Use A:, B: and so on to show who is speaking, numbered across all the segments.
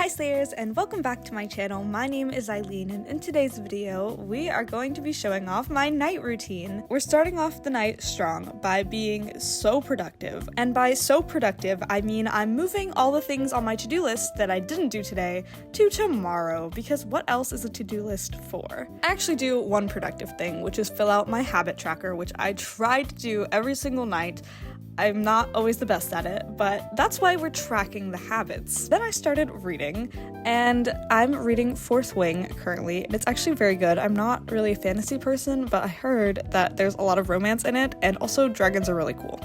A: Hi Slayers, and welcome back to my channel. My name is Eileen, and in today's video, we are going to be showing off my night routine. We're starting off the night strong by being so productive. And by so productive, I mean I'm moving all the things on my to-do list that I didn't do today to tomorrow, because what else is a to-do list for? I actually do one productive thing, which is fill out my habit tracker, which I try to do every single night. I'm not always the best at it, but that's why we're tracking the habits. Then I started reading, and I'm reading Fourth Wing currently, and it's actually very good. I'm not really a fantasy person, but I heard that there's a lot of romance in it, and also dragons are really cool.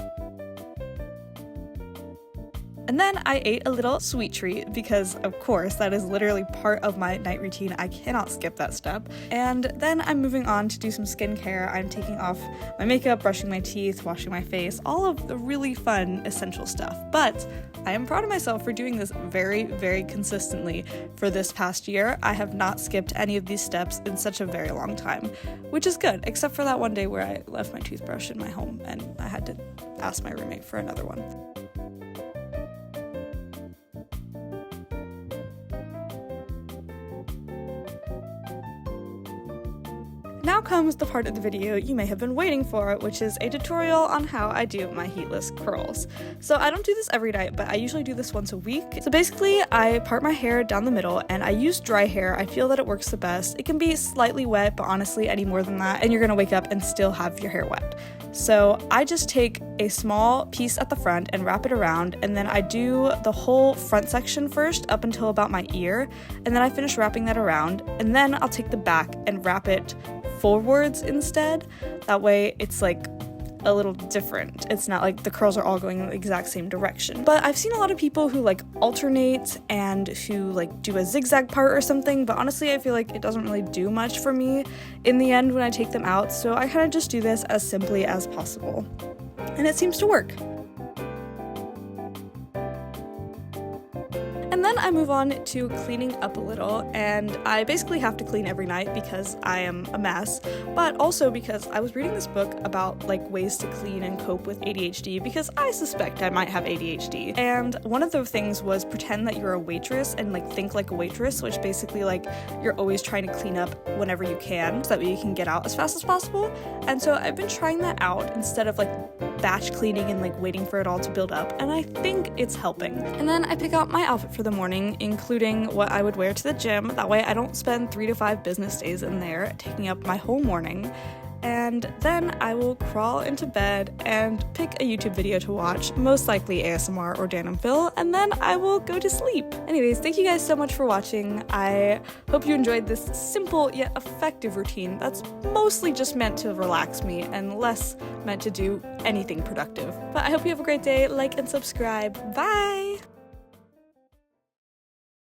A: And then I ate a little sweet treat because, of course, that is literally part of my night routine. I cannot skip that step. And then I'm moving on to do some skincare. I'm taking off my makeup, brushing my teeth, washing my face, all of the really fun, essential stuff. But I am proud of myself for doing this very, very consistently for this past year. I have not skipped any of these steps in such a very long time, which is good, except for that one day where I left my toothbrush in my home and I had to ask my roommate for another one. Now comes the part of the video you may have been waiting for, which is a tutorial on how I do my heatless curls. So I don't do this every night, but I usually do this once a week. So basically, I part my hair down the middle and I use dry hair. I feel that it works the best. It can be slightly wet, but honestly, any more than that, and you're gonna wake up and still have your hair wet. So I just take a small piece at the front and wrap it around, and then I do the whole front section first up until about my ear, and then I finish wrapping that around, and then I'll take the back and wrap it forwards instead. That way it's like a little different. It's not like the curls are all going in the exact same direction. But I've seen a lot of people who like alternate and who like do a zigzag part or something, but honestly I feel like it doesn't really do much for me in the end when I take them out, so I kind of just do this as simply as possible. And it seems to work. And then I move on to cleaning up a little, and I basically have to clean every night because I am a mess, but also because I was reading this book about like ways to clean and cope with ADHD, because I suspect I might have ADHD. And one of the things was pretend that you're a waitress and like think like a waitress, which basically like you're always trying to clean up whenever you can so that way you can get out as fast as possible. And so I've been trying that out instead of like batch cleaning and like waiting for it all to build up, and I think it's helping. And then I pick out my outfit for the morning, including what I would wear to the gym. That way I don't spend 3 to 5 business days in there taking up my whole morning. And then I will crawl into bed and pick a YouTube video to watch, most likely ASMR or Dan and Phil, and then I will go to sleep. Anyways, thank you guys so much for watching. I hope you enjoyed this simple yet effective routine that's mostly just meant to relax me and less meant to do anything productive. But I hope you have a great day, like and subscribe. Bye!